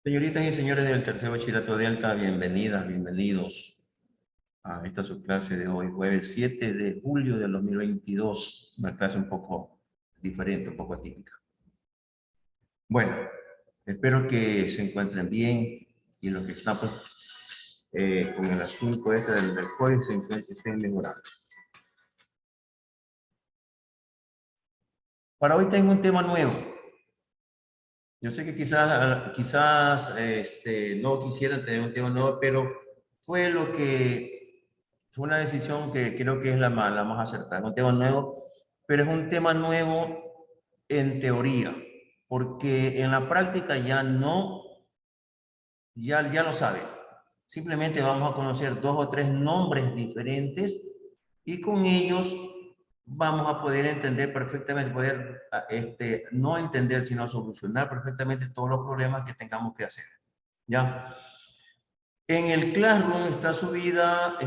Señoritas y señores del tercer bachillerato de Alta, bienvenidas, bienvenidos a esta subclase de hoy, jueves 7 de julio del 2022. Una clase un poco diferente, un poco atípica. Bueno, espero que se encuentren bien y los que están con el asunto este del COVID se estén mejorando. Para hoy tengo un tema nuevo. Yo sé que quizás no quisieran tener un tema nuevo, pero fue una decisión que creo que es la más acertada. Un tema nuevo, pero es un tema nuevo en teoría, porque en la práctica ya lo saben. Simplemente vamos a conocer 2 o 3 nombres diferentes y con ellos vamos a poder entender perfectamente, no entender, sino solucionar perfectamente todos los problemas que tengamos que hacer. ¿Ya? En el Classroom está subida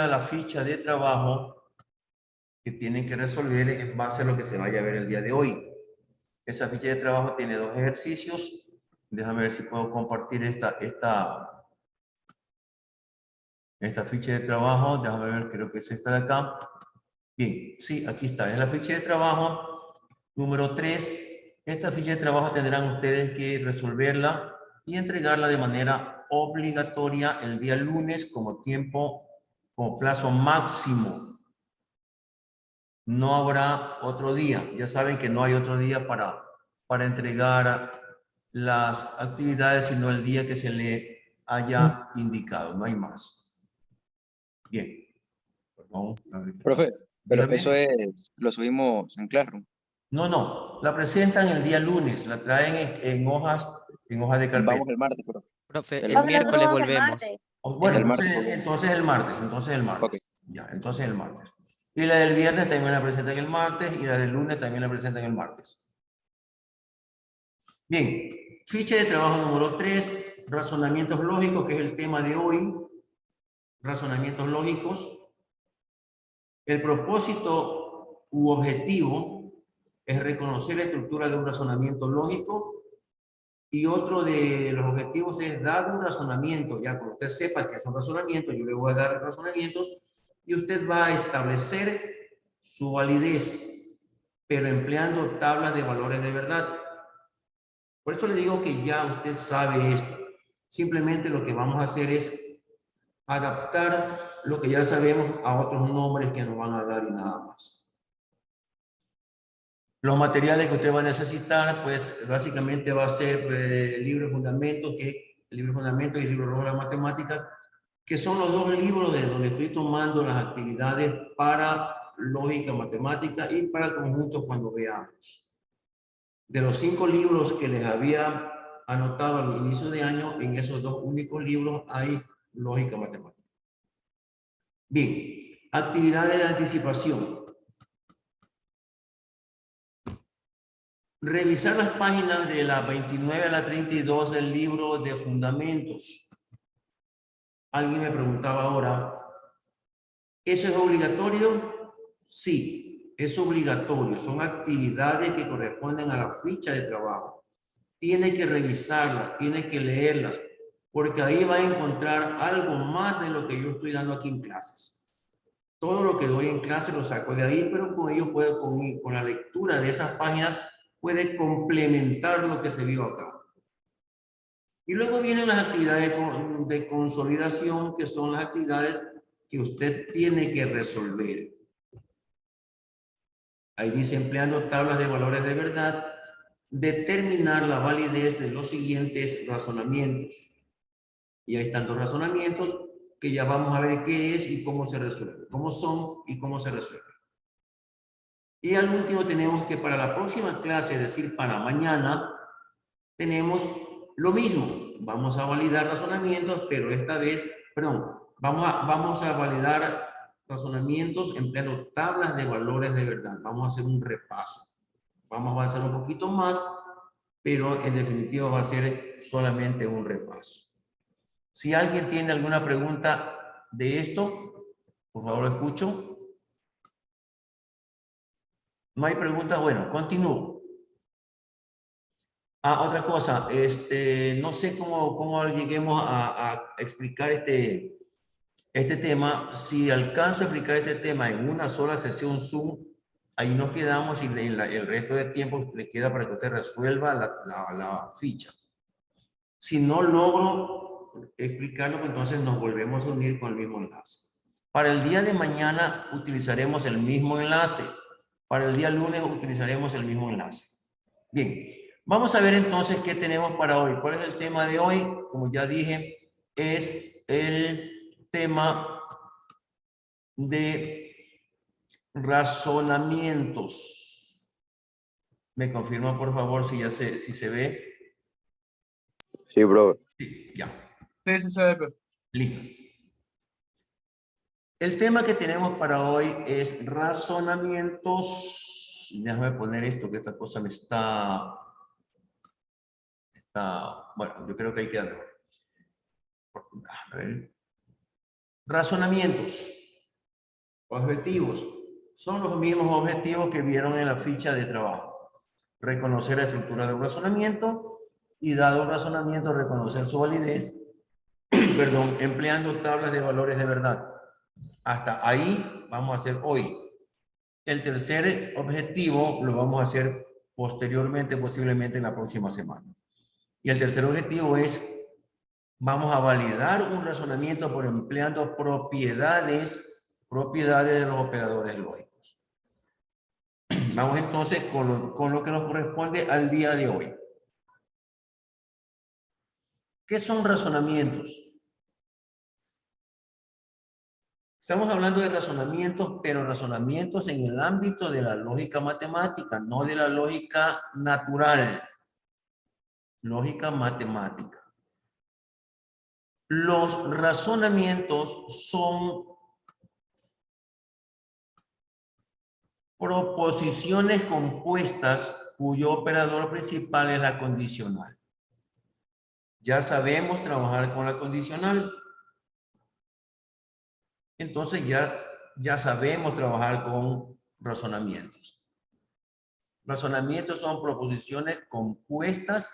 la ficha de trabajo que tienen que resolver en base a lo que se vaya a ver el día de hoy. Esa ficha de trabajo tiene 2 ejercicios. Déjame ver si puedo compartir esta ficha de trabajo. Déjame ver, creo que es esta de acá. Bien, sí, aquí está. Es la ficha de trabajo número 3. Esta ficha de trabajo tendrán ustedes que resolverla y entregarla de manera obligatoria el día lunes como plazo máximo. No habrá otro día. Ya saben que no hay otro día para entregar las actividades, sino el día que se le haya indicado. No hay más. Bien. Perdón. Profe, pero Dígame. eso lo subimos en Classroom. No. La presentan el día lunes. La traen en hojas de carpeta. Vamos el martes, profe. Profe, el miércoles volvemos. Bueno, El martes entonces el martes. Ok. Ya, entonces el martes. Y la del viernes también la presentan el martes y la del lunes también la presentan el martes. Bien, ficha de trabajo número 3, razonamientos lógicos, que es el tema de hoy. Razonamientos lógicos. El propósito u objetivo es reconocer la estructura de un razonamiento lógico. Y otro de los objetivos es dar un razonamiento. Ya cuando usted sepa que es un razonamiento, yo le voy a dar razonamientos y usted va a establecer su validez, pero empleando tablas de valores de verdad. Por eso le digo que ya usted sabe esto. Simplemente lo que vamos a hacer es adaptar lo que ya sabemos a otros nombres que nos van a dar y nada más. Los materiales que usted va a necesitar, pues básicamente va a ser el libro de fundamentos, el libro de fundamentos y el libro de las matemáticas, que son los 2 libros de donde estoy tomando las actividades para lógica matemática y para conjuntos cuando veamos. De los 5 libros que les había anotado al inicio de año, en esos 2 únicos libros hay lógica matemática. Bien, actividades de anticipación. Revisar las páginas de la 29 a la 32 del libro de fundamentos. Alguien me preguntaba ahora, ¿eso es obligatorio? Sí, es obligatorio. Son actividades que corresponden a la ficha de trabajo. Tiene que revisarlas, tiene que leerlas, porque ahí va a encontrar algo más de lo que yo estoy dando aquí en clases. Todo lo que doy en clase lo saco de ahí, pero con ello puedo, con la lectura de esas páginas, puede complementar lo que se vio acá. Y luego vienen las actividades de consolidación, que son las actividades que usted tiene que resolver. Ahí dice, empleando tablas de valores de verdad, determinar la validez de los siguientes razonamientos. Y ahí están 2 razonamientos que ya vamos a ver qué es y cómo se resuelve, cómo son y cómo se resuelve. Y al último tenemos que para la próxima clase, es decir, para mañana, tenemos lo mismo. Vamos a validar razonamientos, pero esta vez, vamos a validar razonamientos empleando tablas de valores de verdad. Vamos a hacer un repaso. Vamos a avanzar un poquito más, pero en definitiva va a ser solamente un repaso. Si alguien tiene alguna pregunta de esto, por favor, lo escucho. No hay preguntas, bueno, continúo. Otra cosa, no sé cómo lleguemos a explicar este tema. Si alcanzo a explicar este tema en una sola sesión Zoom, ahí nos quedamos y el resto de tiempo le queda para que usted resuelva la ficha. Si no logro explicarlo, pues entonces nos volvemos a unir con el mismo enlace. Para el día de mañana utilizaremos el mismo enlace. Para el día lunes utilizaremos el mismo enlace. Bien, vamos a ver entonces qué tenemos para hoy. ¿Cuál es el tema de hoy? Como ya dije, es el tema de razonamientos. ¿Me confirma, por favor, si se ve? Sí, bro. Sí, ya. Sí, sí, se ve. Listo. El tema que tenemos para hoy es razonamientos. Déjame poner esto, que esta cosa me está... Bueno, yo creo que hay que darlo. A ver. Razonamientos. Objetivos. Son los mismos objetivos que vieron en la ficha de trabajo. Reconocer la estructura de un razonamiento y dado un razonamiento, reconocer su validez, perdón, empleando tablas de valores de verdad. Hasta ahí vamos a hacer hoy. El tercer objetivo lo vamos a hacer posteriormente, posiblemente en la próxima semana. Y el tercer objetivo es, vamos a validar un razonamiento por empleando propiedades de los operadores lógicos. Vamos entonces con lo que nos corresponde al día de hoy. ¿Qué son razonamientos? Estamos hablando de razonamientos, pero razonamientos en el ámbito de la lógica matemática, no de la lógica natural. Lógica matemática. Los razonamientos son proposiciones compuestas cuyo operador principal es la condicional. Ya sabemos trabajar con la condicional. Entonces ya sabemos trabajar con razonamientos. Razonamientos son proposiciones compuestas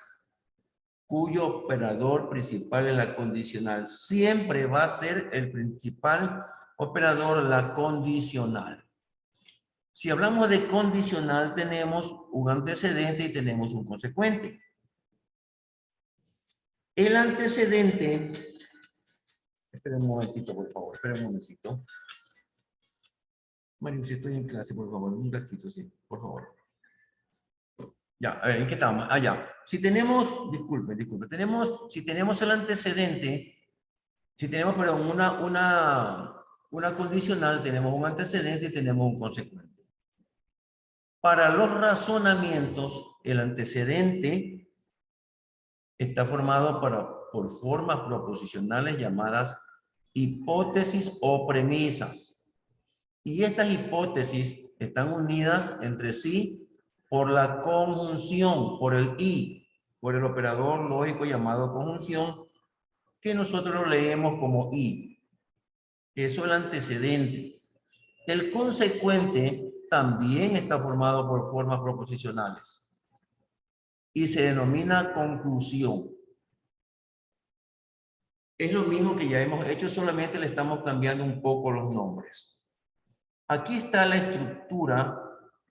cuyo operador principal es la condicional. Siempre va a ser el principal operador la condicional. Si hablamos de condicional, tenemos un antecedente y tenemos un consecuente. El antecedente, esperen un momentito, por favor, esperen un momentito. Mario, si estoy en clase, por favor, un ratito, sí, por favor. Ya, a ver, ¿en qué estamos? Ya. Si tenemos, disculpe, si tenemos el antecedente, si tenemos, pero una condicional, tenemos un antecedente y tenemos un consecuente. Para los razonamientos, el antecedente está formado por formas proposicionales llamadas hipótesis o premisas. Y estas hipótesis están unidas entre sí por la conjunción, por el y, por el operador lógico llamado conjunción, que nosotros lo leemos como y. Eso es el antecedente. El consecuente también está formado por formas proposicionales y se denomina conclusión. Es lo mismo que ya hemos hecho, solamente le estamos cambiando un poco los nombres. Aquí está la estructura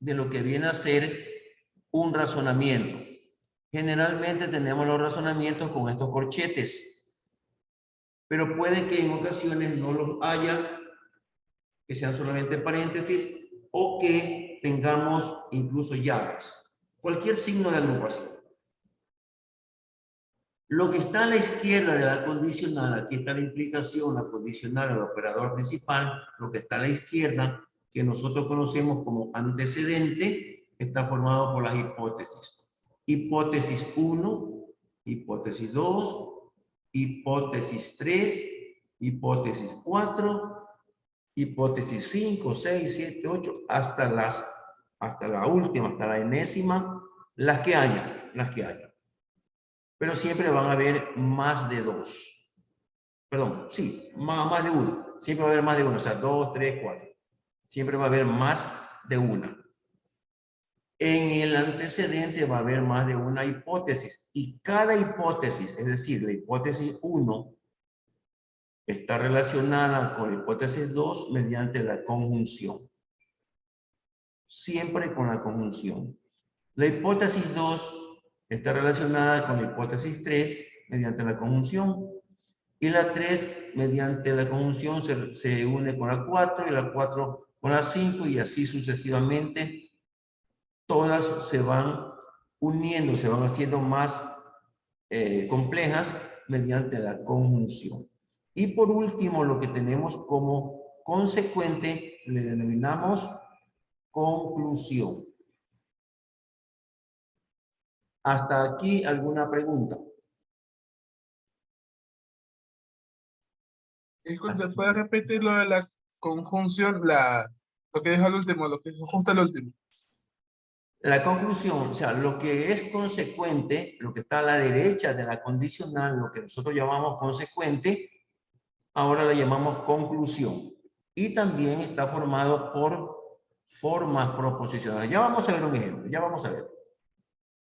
de lo que viene a ser un razonamiento. Generalmente tenemos los razonamientos con estos corchetes, pero puede que en ocasiones no los haya, que sean solamente paréntesis, o que tengamos incluso llaves. Cualquier signo de agrupación. Lo que está a la izquierda de la condicional, aquí está la implicación, la condicional, el operador principal, lo que está a la izquierda, que nosotros conocemos como antecedente, está formado por las hipótesis. Hipótesis 1, hipótesis 2, hipótesis 3, hipótesis 4, hipótesis 5, 6, 7, 8, hasta la última, hasta la enésima, las que haya. Pero siempre van a haber más de dos. Perdón, sí, más de uno. Siempre va a haber más de uno, o sea, 2, 3, 4. Siempre va a haber más de una. En el antecedente va a haber más de una hipótesis y cada hipótesis, es decir, la hipótesis 1 está relacionada con la hipótesis 2 mediante la conjunción. Siempre con la conjunción. La hipótesis 2 está relacionada con la hipótesis 3 mediante la conjunción. Y la 3 mediante la conjunción se une con la 4 y la 4 con la 5 y así sucesivamente. Todas se van uniendo, se van haciendo más complejas mediante la conjunción. Y por último, lo que tenemos como consecuente le denominamos conclusión. Hasta aquí, ¿alguna pregunta? Disculpe, ¿puedes repetir lo de la conjunción, lo que dijo al último, lo que dijo justo al último? La conclusión, o sea, lo que es consecuente, lo que está a la derecha de la condicional, lo que nosotros llamamos consecuente, ahora la llamamos conclusión. Y también está formado por formas proposicionales. Ya vamos a ver un ejemplo, ya vamos a ver.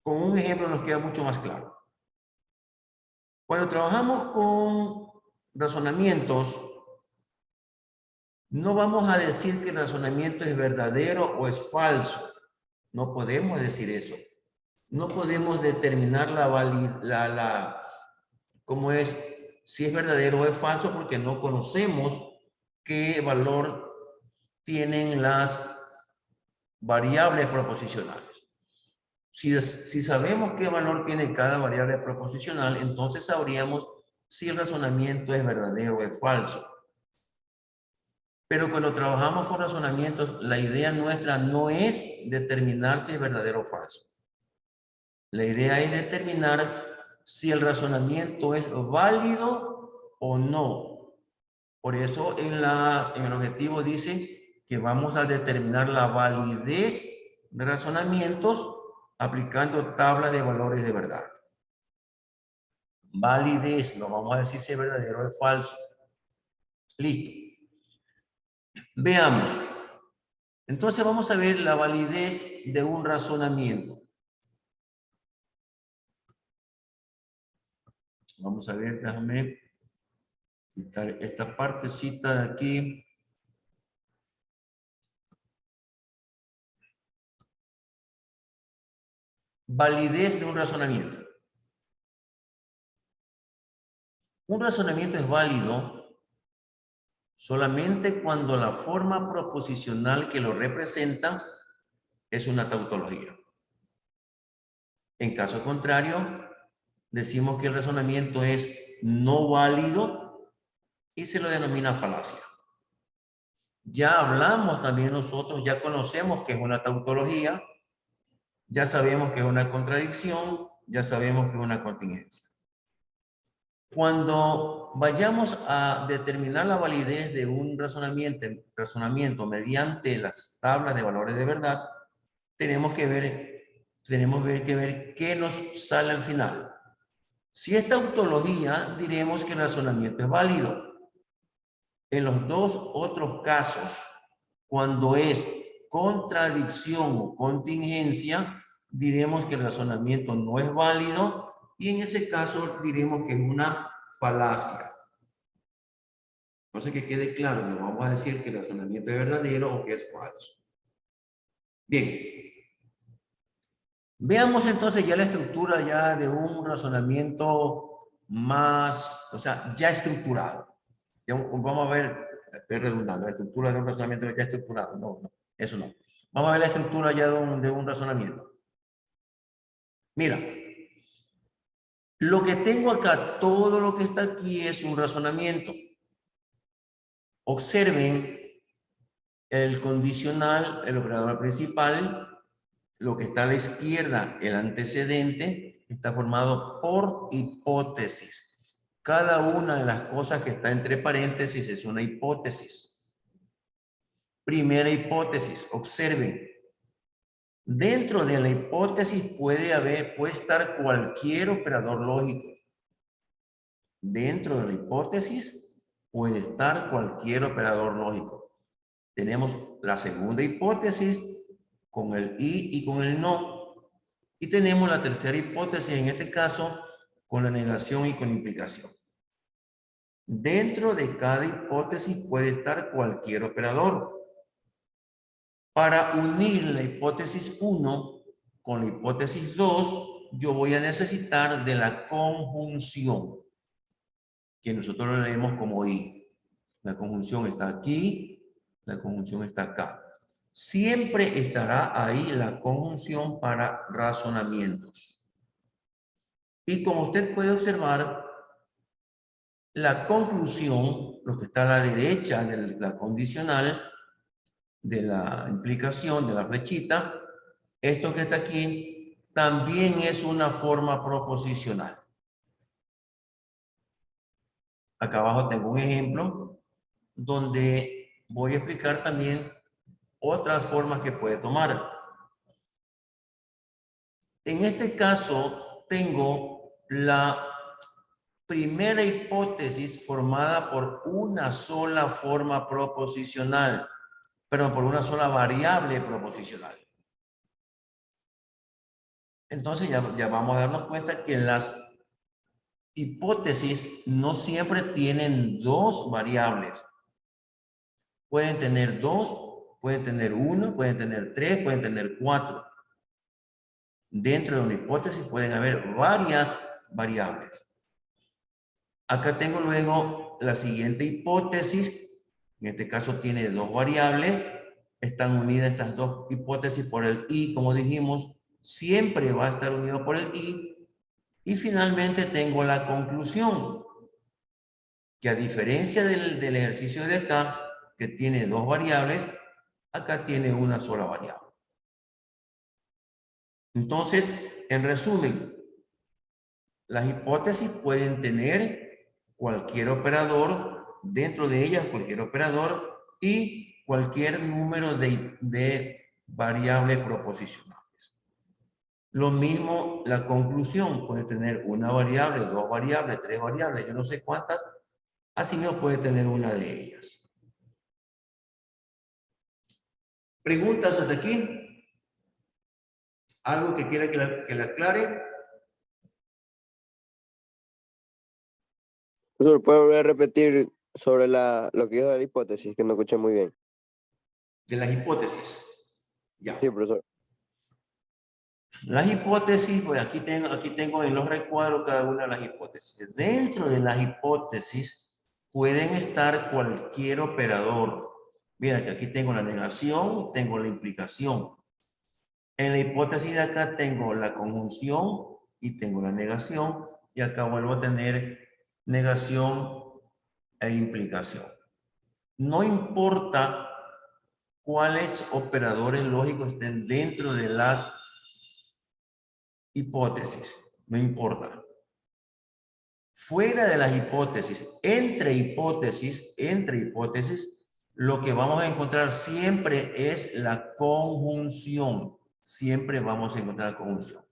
Con un ejemplo nos queda mucho más claro. Cuando trabajamos con razonamientos, no vamos a decir que el razonamiento es verdadero o es falso. No podemos decir eso. No podemos determinar cómo es, si es verdadero o es falso, porque no conocemos qué valor tienen las variables proposicionales. Si sabemos qué valor tiene cada variable proposicional, entonces sabríamos si el razonamiento es verdadero o es falso. Pero cuando trabajamos con razonamientos, la idea nuestra no es determinar si es verdadero o falso. La idea es determinar si el razonamiento es válido o no. Por eso en el objetivo dice que vamos a determinar la validez de razonamientos aplicando tabla de valores de verdad. Validez, no vamos a decir si es verdadero o es falso. Listo. Veamos. Entonces vamos a ver la validez de un razonamiento. Vamos a ver, déjame quitar esta partecita de aquí. Validez de un razonamiento. Un razonamiento es válido solamente cuando la forma proposicional que lo representa es una tautología. En caso contrario, decimos que el razonamiento es no válido y se lo denomina falacia. Ya hablamos también nosotros, ya conocemos que es una tautología, ya sabemos que es una contradicción, ya sabemos que es una contingencia. Cuando vayamos a determinar la validez de un razonamiento mediante las tablas de valores de verdad, tenemos que ver qué nos sale al final. Si es tautología, diremos que el razonamiento es válido. En los dos otros casos, cuando es contradicción o contingencia, diremos que el razonamiento no es válido y en ese caso diremos que es una falacia. Entonces, que quede claro, no vamos a decir que el razonamiento es verdadero o que es falso. Bien. Veamos entonces ya la estructura ya de un razonamiento más, o sea, ya estructurado. Ya vamos a ver, estoy redundando, la estructura de un razonamiento ya estructurado. No, eso no. Vamos a ver la estructura ya de un razonamiento. Mira, lo que tengo acá, todo lo que está aquí es un razonamiento. Observen el condicional, el operador principal, lo que está a la izquierda, el antecedente, está formado por hipótesis. Cada una de las cosas que está entre paréntesis es una hipótesis. Primera hipótesis, observen. Dentro de la hipótesis puede estar cualquier operador lógico. Dentro de la hipótesis puede estar cualquier operador lógico. Tenemos la segunda hipótesis con el y con el no. Y tenemos la tercera hipótesis, en este caso, con la negación y con la implicación. Dentro de cada hipótesis puede estar cualquier operador. Para unir la hipótesis 1 con la hipótesis 2, yo voy a necesitar de la conjunción, que nosotros lo leemos como y. La conjunción está aquí, la conjunción está acá. Siempre estará ahí la conjunción para razonamientos. Y como usted puede observar, la conclusión, lo que está a la derecha de la condicional, de la implicación, de la flechita, esto que está aquí, también es una forma proposicional. Acá abajo tengo un ejemplo donde voy a explicar también otras formas que puede tomar. En este caso, tengo la primera hipótesis formada por una sola forma proposicional, pero por una sola variable proposicional. Entonces ya vamos a darnos cuenta que las hipótesis no siempre tienen dos variables. Pueden tener dos, pueden tener uno, pueden tener tres, pueden tener cuatro. Dentro de una hipótesis pueden haber varias variables. Acá tengo luego la siguiente hipótesis. En este caso tiene dos variables. Están unidas estas dos hipótesis por el y, como dijimos, siempre va a estar unido por el y. Y finalmente tengo la conclusión, que a diferencia del ejercicio de acá, que tiene dos variables, acá tiene una sola variable. Entonces, en resumen, las hipótesis pueden tener cualquier operador, dentro de ellas cualquier operador y cualquier número de variables proposicionales. Lo mismo la conclusión, puede tener una variable, dos variables, tres variables, yo no sé cuántas, así mismo puede tener una de ellas. ¿Preguntas hasta aquí? ¿Algo que quiera que le aclare? Profesor, ¿puede volver a repetir sobre lo que dijo de la hipótesis, que no escuché muy bien? De las hipótesis. Ya. Sí, profesor. Las hipótesis, pues aquí tengo en los recuadros cada una de las hipótesis. Dentro de las hipótesis pueden estar cualquier operador. Mira que aquí tengo la negación, tengo la implicación. En la hipótesis de acá tengo la conjunción y tengo la negación. Y acá vuelvo a tener negación e implicación. No importa cuáles operadores lógicos estén dentro de las hipótesis, no importa. Fuera de las hipótesis, entre hipótesis, lo que vamos a encontrar siempre es la conjunción. Siempre vamos a encontrar la conjunción.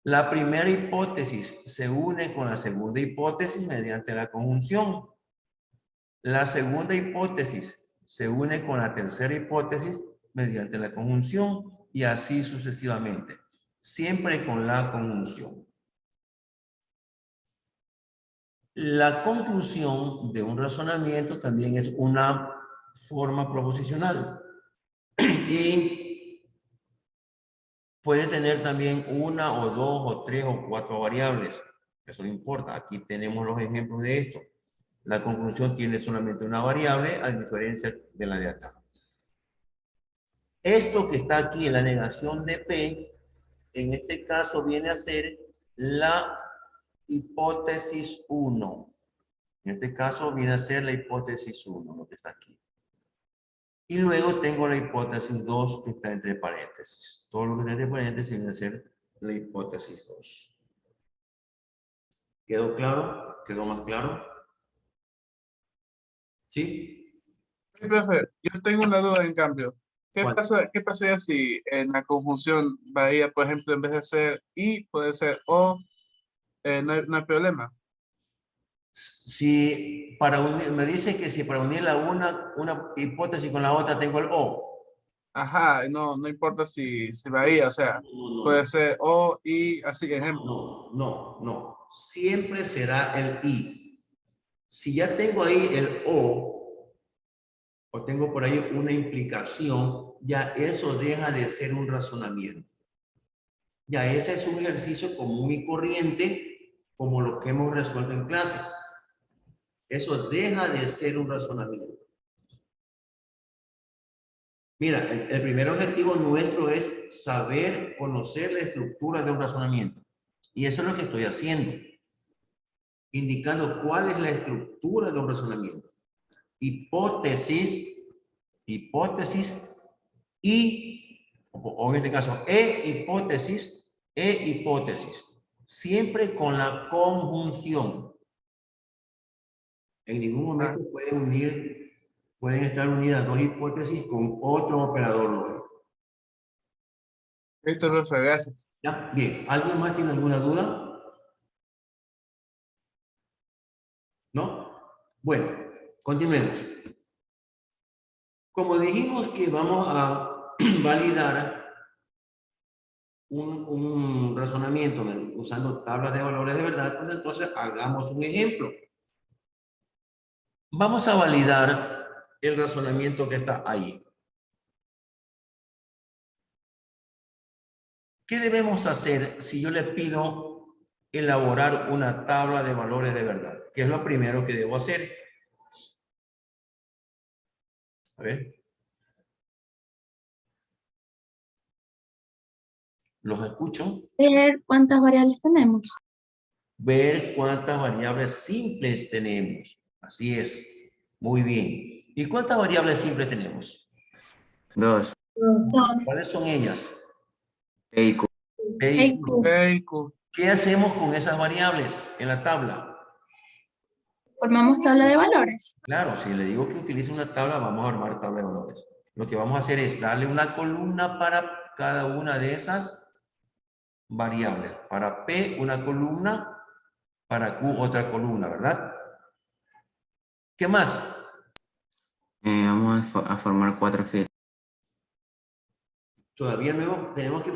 La primera hipótesis se une con la segunda hipótesis mediante la conjunción. La segunda hipótesis se une con la tercera hipótesis mediante la conjunción y así sucesivamente. Siempre con la conjunción. La conclusión de un razonamiento también es una forma proposicional y puede tener también una o dos o tres o cuatro variables. Eso no importa. Aquí tenemos los ejemplos de esto. La conclusión tiene solamente una variable a diferencia de la de acá. Esto que está aquí en la negación de P, en este caso viene a ser la hipótesis 1. En este caso viene a ser la hipótesis 1, lo que está aquí. Y luego tengo la hipótesis 2 que está entre paréntesis. Todo lo que está entre paréntesis viene a ser la hipótesis 2. ¿Quedó claro? ¿Quedó más claro? ¿Sí? Sí, profe, yo tengo una duda en cambio. ¿Cuál? ¿Qué pasaría si en la conjunción varía, por ejemplo, en vez de ser y, puede ser o? No hay problema. Si para unir, me dice que si para unir una hipótesis con la otra tengo el o. Ajá, no importa si varía, o sea, puede ser o, y, así, ejemplo. No. Siempre será el y. Si ya tengo ahí el o tengo por ahí una implicación, ya eso deja de ser un razonamiento. Ya ese es un ejercicio común y corriente, como lo que hemos resuelto en clases. Eso deja de ser un razonamiento. Mira, el primer objetivo nuestro es saber, conocer la estructura de un razonamiento. Y eso es lo que estoy haciendo. Indicando cuál es la estructura de un razonamiento. Hipótesis y, o en este caso, hipótesis, siempre con la conjunción. En ningún momento pueden estar unidas dos hipótesis con otro operador lógico. Listo, profe, gracias. ¿Ya? Bien, ¿alguien más tiene alguna duda? ¿No? Bueno, continuemos. Como dijimos que vamos a validar un razonamiento usando tablas de valores de verdad, pues entonces hagamos un ejemplo. Vamos a validar el razonamiento que está ahí. ¿Qué debemos hacer si yo le pido elaborar una tabla de valores de verdad? ¿Qué es lo primero que debo hacer? A ver. ¿Los escucho? Ver cuántas variables tenemos. Ver cuántas variables simples tenemos. Así es. Muy bien. ¿Y cuántas variables simples tenemos? 2. ¿Cuáles son ellas? P y Q. P y Q. P y Q. ¿Qué hacemos con esas variables en la tabla? Formamos tabla de valores. Claro, si le digo que utilice una tabla, vamos a armar tabla de valores. Lo que vamos a hacer es darle una columna para cada una de esas variables. Para P, una columna. Para Q, otra columna, ¿verdad? ¿Qué más? Vamos a formar 4 filas. Todavía no tenemos que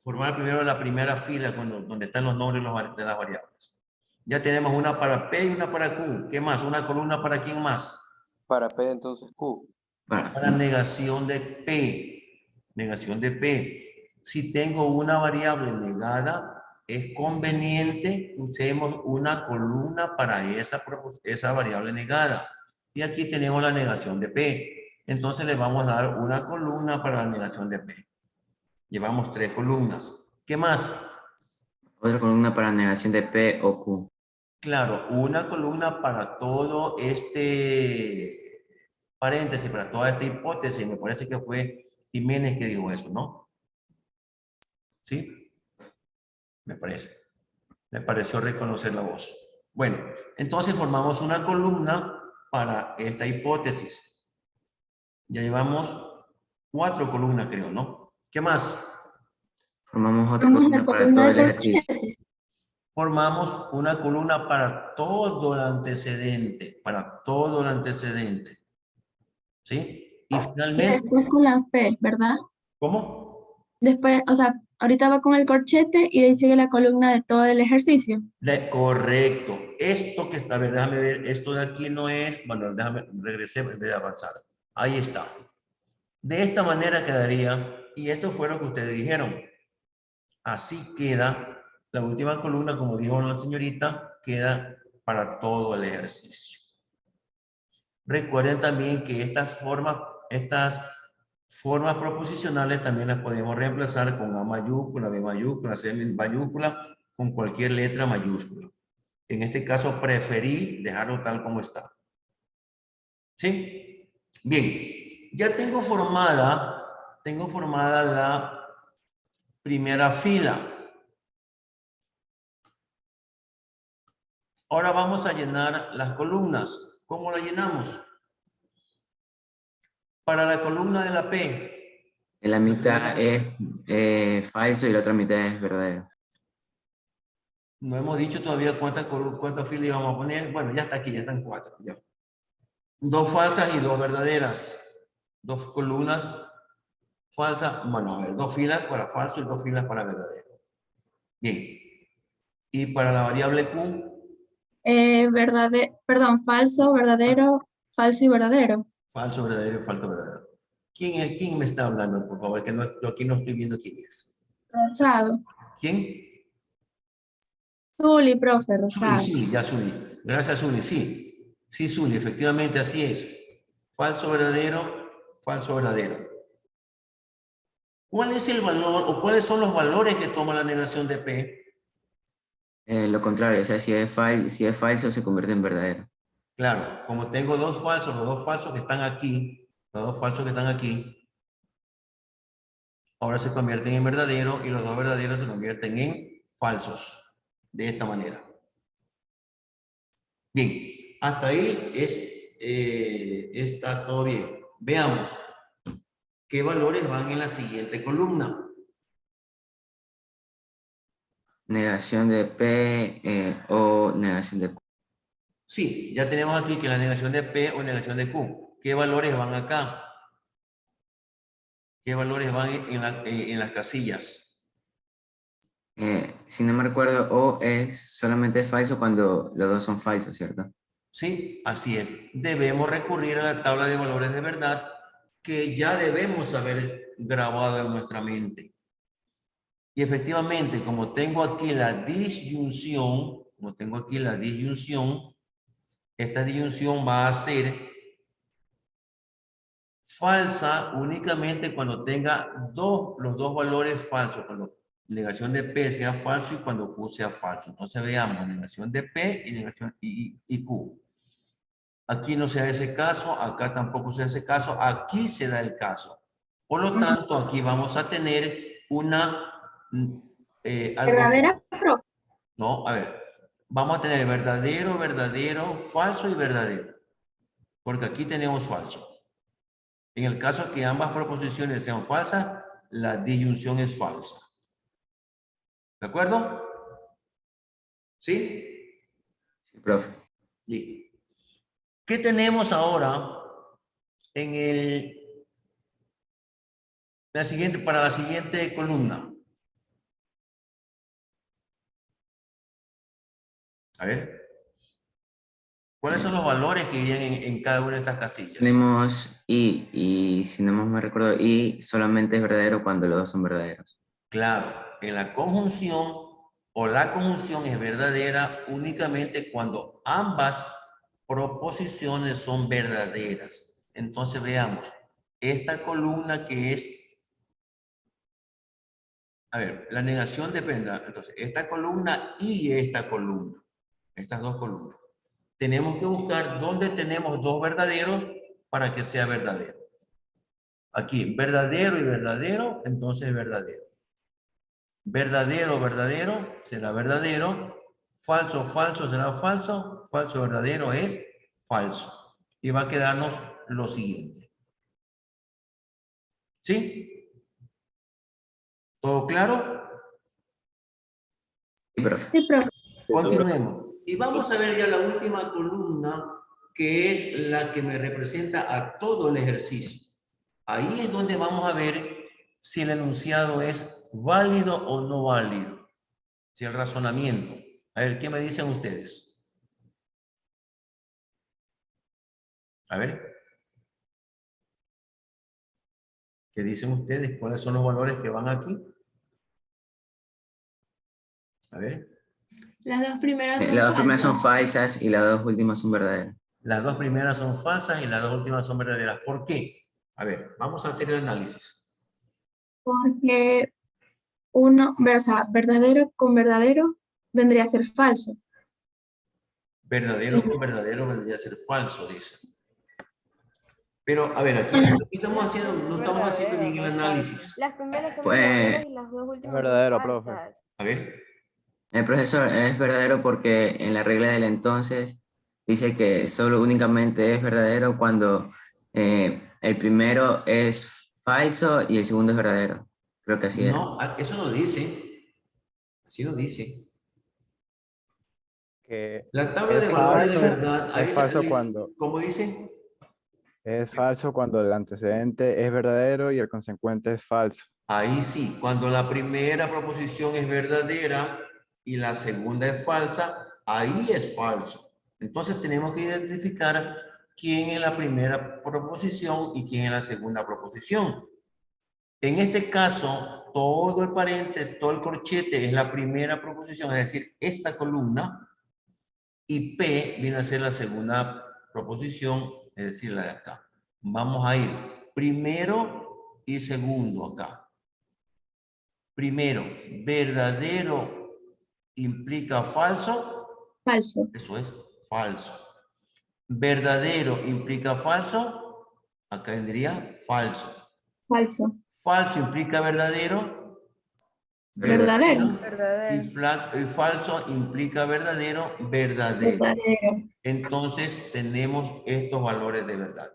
formar primero la primera fila donde están los nombres de las variables. Ya tenemos una para P y una para Q. ¿Qué más? ¿Una columna para quién más? Para P, entonces Q. Para negación de P. Negación de P. Si tengo una variable negada, es conveniente que usemos una columna para esa variable negada. Y aquí tenemos la negación de P. Entonces le vamos a dar una columna para la negación de P. Llevamos 3 columnas. ¿Qué más? Otra columna para negación de P o Q. Claro, una columna para todo este paréntesis, para toda esta hipótesis. Me parece que fue Jiménez que dijo eso, ¿no? ¿Sí? Me parece. Me pareció reconocer la voz. Bueno, entonces formamos una columna para esta hipótesis. Ya llevamos 4 columnas, creo, ¿no? ¿Qué más? Formamos otra Formamos columna la para columna todo de el ejercicio. corchete. Formamos una columna para todo el antecedente. Para todo el antecedente. ¿Sí? Y Y finalmente... después con la P, ¿verdad? ¿Cómo? Después, o sea, ahorita va con el corchete y de ahí sigue la columna de todo el ejercicio. Correcto. Esto que está, a ver, déjame ver, esto de aquí no es, bueno, déjame, regresé en vez de avanzar. Ahí está. De esta manera quedaría, y esto fue lo que ustedes dijeron. Así queda, la última columna, como dijo la señorita, queda para todo el ejercicio. Recuerden también que estas formas proposicionales también las podemos reemplazar con A mayúscula, B mayúscula, C mayúscula, con cualquier letra mayúscula. En este caso preferí dejarlo tal como está. ¿Sí? Bien, ya tengo formada la primera fila. Ahora vamos a llenar las columnas. ¿Cómo la llenamos? Para la columna de la P. La mitad es falso y la otra mitad es verdadero. No hemos dicho todavía cuántas filas íbamos a poner. Bueno, ya está aquí, ya están 4. Ya. 2 falsas y 2 verdaderas. 2 columnas falsa. Bueno, a ver, 2 filas para falso y 2 filas para verdadero. Bien. Y para la variable Q, Falso, verdadero, falso y verdadero. falso, verdadero y falso, verdadero. ¿Quién me está hablando, por favor? Que no, yo aquí no estoy viendo quién es. Rosado. ¿Quién? Zuli, profe, Zuli, rosado. sí, ya Zuli. Gracias, Zuli, sí. Sí, Zuli, efectivamente así es. Falso, verdadero, falso, verdadero. ¿Cuál es el valor o cuáles son los valores que toma la negación de P? Lo contrario, o sea, si es falso se convierte en verdadero. Claro, como tengo dos falsos, los dos falsos que están aquí, los dos falsos que están aquí, ahora se convierten en verdadero y los dos verdaderos se convierten en falsos. De esta manera. Bien, hasta ahí está todo bien. Veamos qué valores van en la siguiente columna. Negación de P o negación de Q. Sí, ya tenemos aquí que la negación de P o negación de Q. ¿Qué valores van acá? ¿Qué valores van en las casillas? Si no me recuerdo, O es solamente falso cuando los dos son falsos, ¿cierto? Sí, así es. Debemos recurrir a la tabla de valores de verdad que ya debemos haber grabado en nuestra mente. Y efectivamente, como tengo aquí la disyunción, esta disyunción va a ser falsa únicamente cuando tenga los dos valores falsos, cuando negación de P sea falso y cuando Q sea falso. Entonces veamos, negación de P y negación y Q. Aquí no se da ese caso, acá tampoco se da ese caso, aquí se da el caso. Por lo tanto, aquí vamos a tener una... ¿Verdadera, profe? No, a ver, vamos a tener verdadero, verdadero, falso y verdadero. Porque aquí tenemos falso. En el caso que ambas proposiciones sean falsas, la disyunción es falsa. ¿De acuerdo? ¿Sí? Sí, profe. Listo. ¿Qué tenemos ahora en para la siguiente columna? A ver. ¿Cuáles son los valores que irían en cada una de estas casillas? Tenemos y si no me recuerdo, y solamente es verdadero cuando los dos son verdaderos. Claro, en la conjunción o la conjunción es verdadera únicamente cuando ambas proposiciones son verdaderas. Entonces veamos, esta columna que es, a ver, la negación depende, entonces esta columna y esta columna, estas dos columnas. Tenemos que buscar dónde tenemos dos verdaderos para que sea verdadero. Aquí, verdadero y verdadero, entonces verdadero. Verdadero, verdadero, será verdadero. Falso, falso, será falso. Falso, verdadero es falso. Y va a quedarnos lo siguiente. ¿Sí? ¿Todo claro? Sí, profe. Sí, profe. Continuemos. Y vamos a ver ya la última columna, que es la que me representa a todo el ejercicio. Ahí es donde vamos a ver si el enunciado es válido o no válido. Si el razonamiento. A ver, ¿qué me dicen ustedes? A ver. ¿Qué dicen ustedes? ¿Cuáles son los valores que van aquí? A ver. Las dos primeras son Las dos primeras son falsas. falsas y las dos últimas son verdaderas. Las dos primeras son falsas y las dos últimas son verdaderas. ¿Por qué? A ver, vamos a hacer el análisis. Porque verdadero con verdadero vendría a ser falso. Verdadero con verdadero vendría a ser falso, dice. Pero, a ver, aquí estamos haciendo, no estamos haciendo bien el análisis. Las primeras son Pues- verdaderas y las dos últimas verdadero, son profe. falsas. A ver. El profesor es verdadero porque en la regla del entonces dice que solo únicamente es verdadero cuando el primero es falso y el segundo es verdadero. Creo que así era. No, eso no dice. Así no dice. Que La tabla de es valores de falso, verdad. es falso cuando, ¿Cómo dice? Es falso cuando el antecedente es verdadero y el consecuente es falso. Ahí sí, cuando la primera proposición es verdadera y la segunda es falsa, ahí es falso. Entonces tenemos que identificar quién es la primera proposición y quién es la segunda proposición. En este caso, todo el paréntesis, todo el corchete es la primera proposición, es decir, esta columna, y P viene a ser la segunda proposición, es decir, la de acá. Vamos a ir primero y segundo acá. Primero, verdadero implica falso. Falso. Eso es falso. Verdadero implica falso. Acá vendría falso. Falso. Falso implica verdadero. Verdadero. Y falso implica verdadero. Verdadero. Verdadero. Entonces tenemos estos valores de verdad.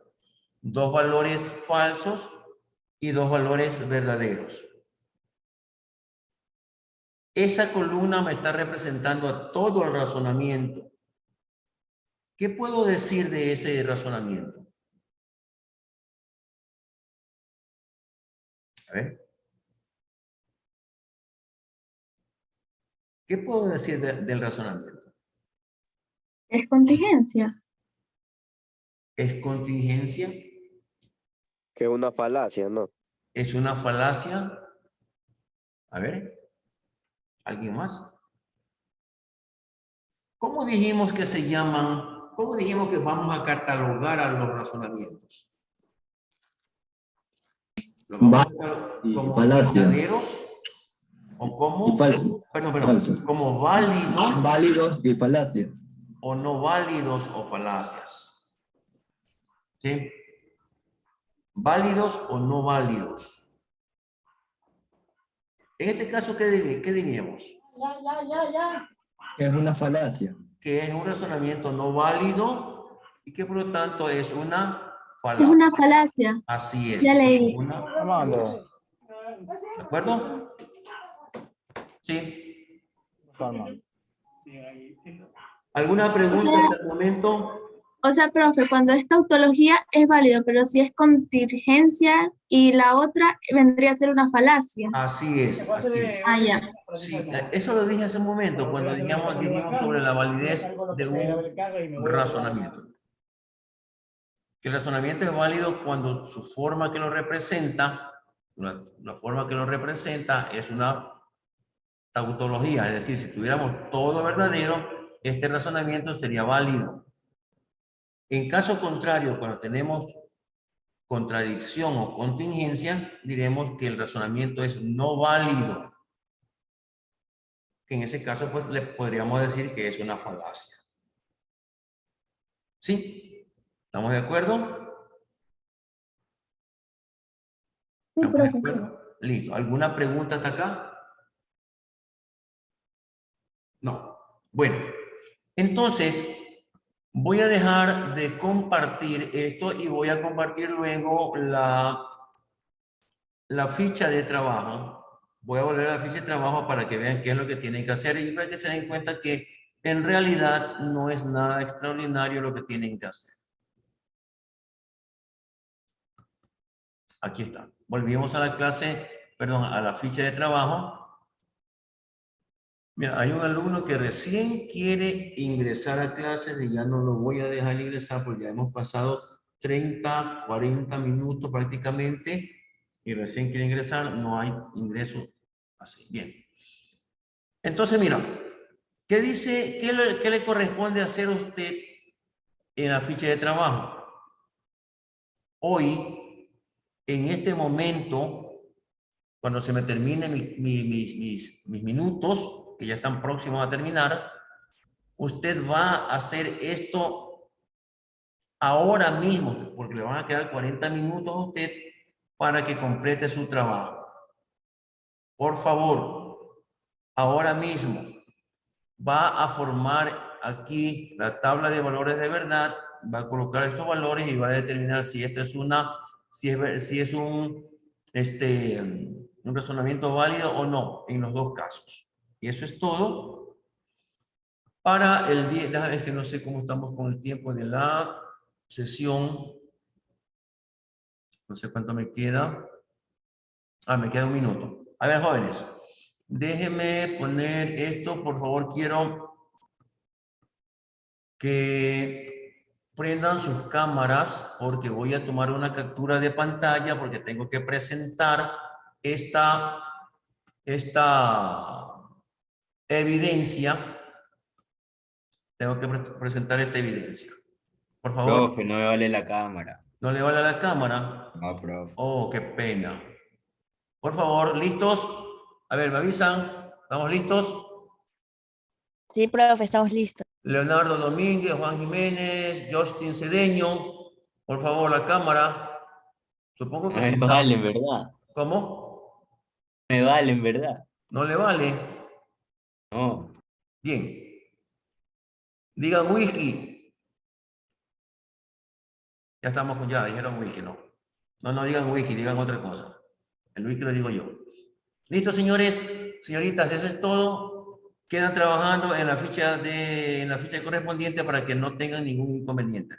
2 valores falsos y 2 valores verdaderos. Esa columna me está representando a todo el razonamiento. ¿Qué puedo decir de ese razonamiento? A ver. ¿Qué puedo decir del razonamiento? Es contingencia. ¿Es contingencia? Que es una falacia, ¿no? ¿Es una falacia? A ver. ¿Alguien más? ¿Cómo dijimos que se llaman? ¿Cómo dijimos que vamos a catalogar a los razonamientos? ¿Lo vamos a catalogar como verdaderos o como falsos. como válidos? Válidos y falacias. O no válidos o falacias. ¿Sí? Válidos o no válidos. En este caso, ¿qué diríamos? Es una falacia. Que es un razonamiento no válido y que por lo tanto es una Es falacia. una falacia. Así es. Ya leí. Armando. ¿De acuerdo? Sí. Armando. ¿Alguna pregunta hasta el momento? O sea, profe, cuando es tautología es válido, pero si es contingencia y la otra vendría a ser una falacia. Así es. Así es. Ah, ya. Sí, eso lo dije hace un momento cuando dijimos sobre la validez de un razonamiento. Que el razonamiento es válido cuando su forma que lo representa, la forma que lo representa es una tautología, es decir, si tuviéramos todo verdadero, este razonamiento sería válido. En caso contrario, cuando tenemos contradicción o contingencia, diremos que el razonamiento es no válido. Que en ese caso, pues, le podríamos decir que es una falacia. ¿Sí? ¿Estamos de acuerdo? Sí, ¿Estamos de profe. acuerdo? Listo. ¿Alguna pregunta hasta acá? No. Bueno, entonces voy a dejar de compartir esto y voy a compartir luego la ficha de trabajo. Voy a volver a la ficha de trabajo para que vean qué es lo que tienen que hacer y para que se den cuenta que en realidad no es nada extraordinario lo que tienen que hacer. Aquí está. Volvimos a la clase, perdón, a la ficha de trabajo. Mira, hay un alumno que recién quiere ingresar a clases y ya no lo voy a dejar ingresar porque ya hemos pasado 30, 40 minutos prácticamente y recién quiere ingresar, no hay ingreso así. Bien. Entonces, mira, ¿qué dice, qué le corresponde hacer a usted en la ficha de trabajo? Hoy, en este momento, cuando se me terminen mis minutos, que ya están próximos a terminar, usted va a hacer esto ahora mismo, porque le van a quedar 40 minutos a usted para que complete su trabajo. Por favor, ahora mismo va a formar aquí la tabla de valores de verdad, va a colocar esos valores y va a determinar si esto es si es un razonamiento válido o no en los dos casos. Y eso es todo para el día. Es que no sé cómo estamos con el tiempo de la sesión. No sé cuánto me queda. Ah, me queda un minuto. A ver, jóvenes, déjenme poner esto, por favor, quiero que prendan sus cámaras porque voy a tomar una captura de pantalla porque tengo que presentar esta evidencia. Tengo que presentar esta evidencia. Por favor. Profe, no me vale la cámara. ¿No le vale a la cámara? No, profe. Oh, qué pena. Por favor, ¿listos? A ver, ¿me avisan? ¿Estamos listos? Sí, profe, estamos listos. Leonardo Domínguez, Juan Jiménez, Justin Cedeño. Por favor, la cámara. Supongo que No me sí. vale, en verdad. ¿Cómo? Me vale, en verdad. ¿No le vale? No. Bien. Digan whisky. Ya estamos con ya, dijeron whisky, ¿no? No digan whisky, digan otra cosa. El whisky lo digo yo. ¿Listo, señores? Señoritas, eso es todo. Quedan trabajando en la ficha correspondiente para que no tengan ningún inconveniente.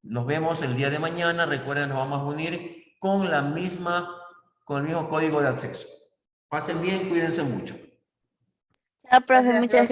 Nos vemos el día de mañana. Recuerden, nos vamos a unir con el mismo código de acceso. Pasen bien, cuídense mucho. Chao, profe, muchas gracias.